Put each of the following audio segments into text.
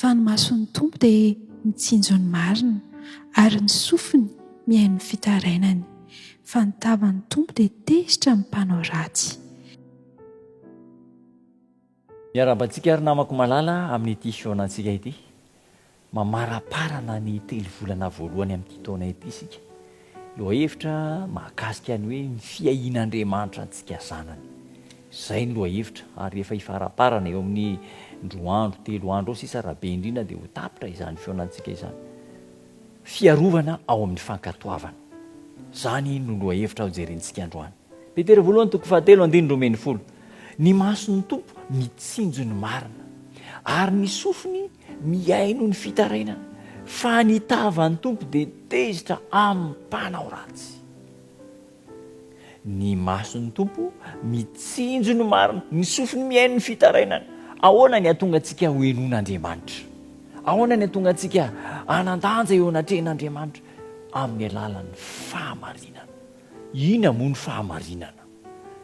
fa ny mason'ny tompo dia mitsinjo ny marina ary ny sofiny mihaino ny fitarainany, fa ny tavan'ny tompo dia tezitra ny mpanao ratsy. Miarabantsika ary namako malala amin'ity fiaonantsika ity, mamaraparana ny 3 volana voalohany amin'ity taona ity isika. Lohahevitra mahakasika ny hoe ny fiain'Andriamanitra antsika zanany. Izay ny lohahevitra, ary efa ifaraparana eo amin'ny 2 andro 3 andro eo sisa rahabe indrindra dia ho tapitra izany fiaonantsika izany. Fiarovana ao amin'ny fankatoavana. Zany no lohahevitra ao jerentsika androany. Petera voalohany 2:7-10. Ny mason'ny tompo mitsinjo ny marina ary ny sofiny mihaino ny fitarainana, fa ny tavan'ny tompo dia tezitra amin'ny mpanao ratsy. Ny mason'ny tompo mitsinjo ny marina, ny sofiny mihaino ny fitarainana. Ahoana ny atonga antsika ho henon'Andriamanitra? Ahoana ny atonga antsika anandanja eo anatrehan'Andriamanitra? Amin'ny alalan'ny fahamarinana. Ina moa ny fahamarinana?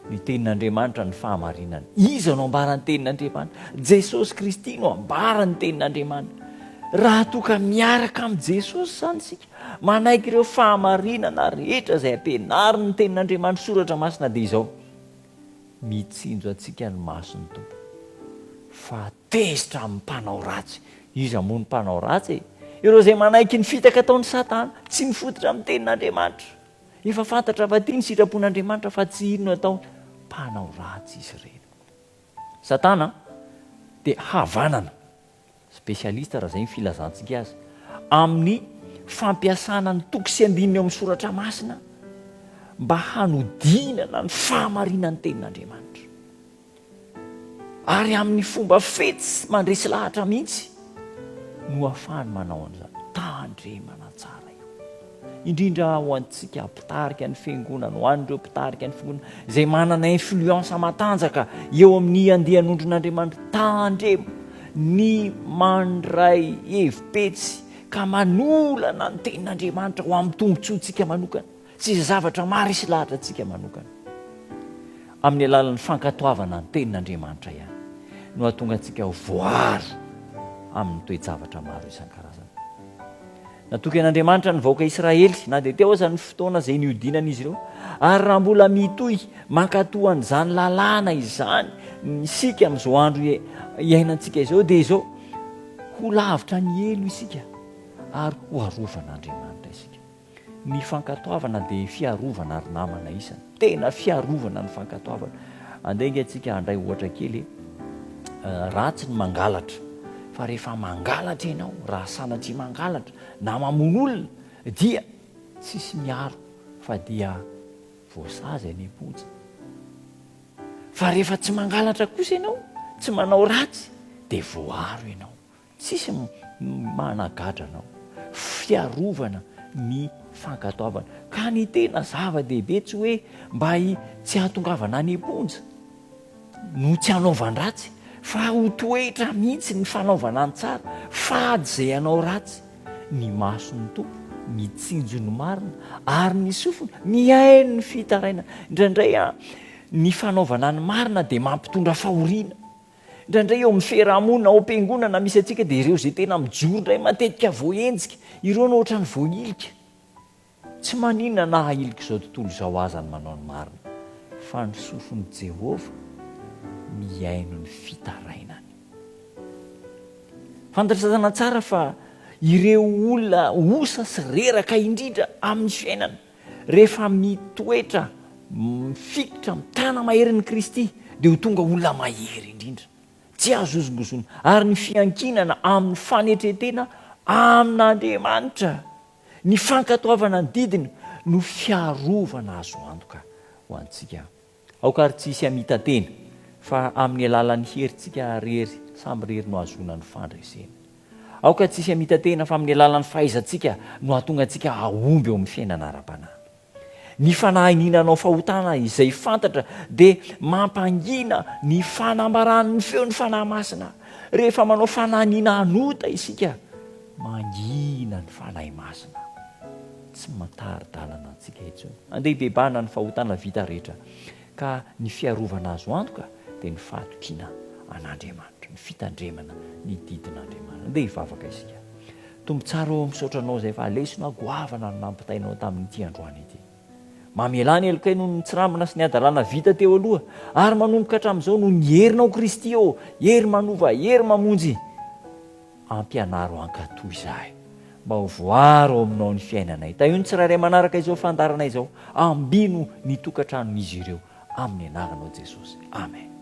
Ny tenin'Andriamanitra ny fahamarinana. Iza no ambara ny tenin'Andriamanitra? Jesosy Kristy no ambara ny tenin'Andriamanitra. Raha toka miaraka amin'ny Jesosy zany sika, manaiky ireo fahamarinana rehetra izay ampianariny ny tenin'Andriamanitra soratra masina dia izao: mitsinjo antsika ny mason'ny tompo, fa tezitra amin'ny mpanao ratsy. Iza moa ny mpanao ratsy? Ireo izay manaiky ny fitaka ataon'ny Satana, tsy mifototra amin'ny tenin'Andriamanitra. Efa fantatra fa tia ny sitrapon'Andriamanitra fa tsy ino atao, mpanao ratsy izy ireny. Satana dia havanana, spesialista raha izay ny filazantsika azy, amin'ny fampiasana ny toko sy andininy eo amin'ny soratra masina mba hanodinana ny fahamarinan'ny tenin'Andriamanitra. Ary amin'ny fomba fetsy mandresy lahatra mihitsy no ahafahany manao an'izany. Tandremana tsara io, indrindra ho antsika mpitarika ny fiangonana, ho an'ireo mpitarika ny fiangonana izay manana influence matanjaka eo amin'ny andehan'ondrin'Andriamanitra. Tandremo ny mandray hevim-petsy ka manolana ny tenin'Andriamanitra ho amin'ny tombontsoantsika manokana sy zavatra maro isy lahatra antsika manokana. Amin'ny alalan'ny fankatoavana ny tenin'Andriamanitra ihany no ahatonga antsika ho voary amin'ny toe-javatra maro isan-karazany. Natokan'Andriamanitra ny vahoaka Israely, na dia teo aza ny fotoana izay niodinan'izy ireo, ary raha mbola mitohy mankatohan'izany lalàna izany isika amin'izao andro iainantsika izao, dia izao ho lavitra ny elo isika ary ho arovan'Andriamanitra isika. Ny fankatoavana dia fiarovana ary namana isany, tena fiarovana ny fankatoavana. Andenga antsika handray ohatra kely, ratsy ny mangalatra, fa rehefa mangalatra ianao, raha sanatria mangalatra na mamono olona, dia tsisy miaro fa dia voasazy any am-ponja. Fa rehefa tsy mangalatra kosa ianao, tsy manao ratsy, dia voaro ianao, tsisy managadra anao. Fiarovana ny fankatoavana. Ka ny tena zava-dehibe tsy hoe mba tsy hahatongavana any am-ponja no tsy hanaovan-dratsy, fa ho toetra mihitsy ny fanaovana ny tsara, fady izay hanao ratsy. Ny mason'ny tompo mitsinjo ny marina ary ny sofina mihaino ny fitarainana. Indraindray ny fanaovana ny marina dia mampitondra fahoriana. Indraindray eo amin'ny fiarahamonina, ao am-piangonana misy antsika, dia ireo izay tena mijoro indray matetika voahenjika, ireo no ohatrany voailika. Tsy maninona na hailika izao tontolo izao aza ny manao ny marina, fa ny sofin'i Jehovah mihaino ny fitarainany. Fantatrsana tsara fa ireo olona osa sy reraka indrindra amin'ny fiainana, rehefa mitoetra mifikitra mitana maherin'i Kristy, dia ho tonga olona mahery indrindra, tsy azozongozona, ary ny fiankinana amin'ny fanetretena amin'Andriamanitra, ny fankatoavana ny didiny no fiarovana azo antoka ho antsika. Aoka ary tsisy hamitan-tena, fa amin'ny alalan'ny herintsika rery, samy rery no azona ny fandresena. Aoka tsisy hamitan-tena, fa amin'ny alalan'ny fahaizantsika no hahatonga antsika ahomby eo amin'ny fiainana ara-panahy. Ny fanahininanao fahotana izay fantatra dia mampangina ny fanambaran'ny feon'ny fanahy masina. Rehefa manao fanahiniana anota isika, mangina ny fanahy masina, tsy matari-dalana antsika intsony. Andeha hibebahana ny fahotana vita rehetra, ka ny fiarovana azo antoka dia ny fahatokiana an'Andriamanitra, ny fitandremana ny didin'Andriamanitra. dia hivavaka isika. Tombo tsara eo misaotranao izay fa alesona goavana no nampitainao tamin'ity androany ity. Mamelany elokay no ny tsirambina sy ny adalàna vita teo aloha ary manomboka hatramin'izao no nyherinao Kristy eo, hery manova, hery mamonjy. Ampianaro ankatoy izahay mba ho voaro aminao ny fiainanay. Io ny tsirairay manaraka izao fandarana izao ambino ny tokantranon'izy ireo amin'ny anaranao Jesosy. Amen.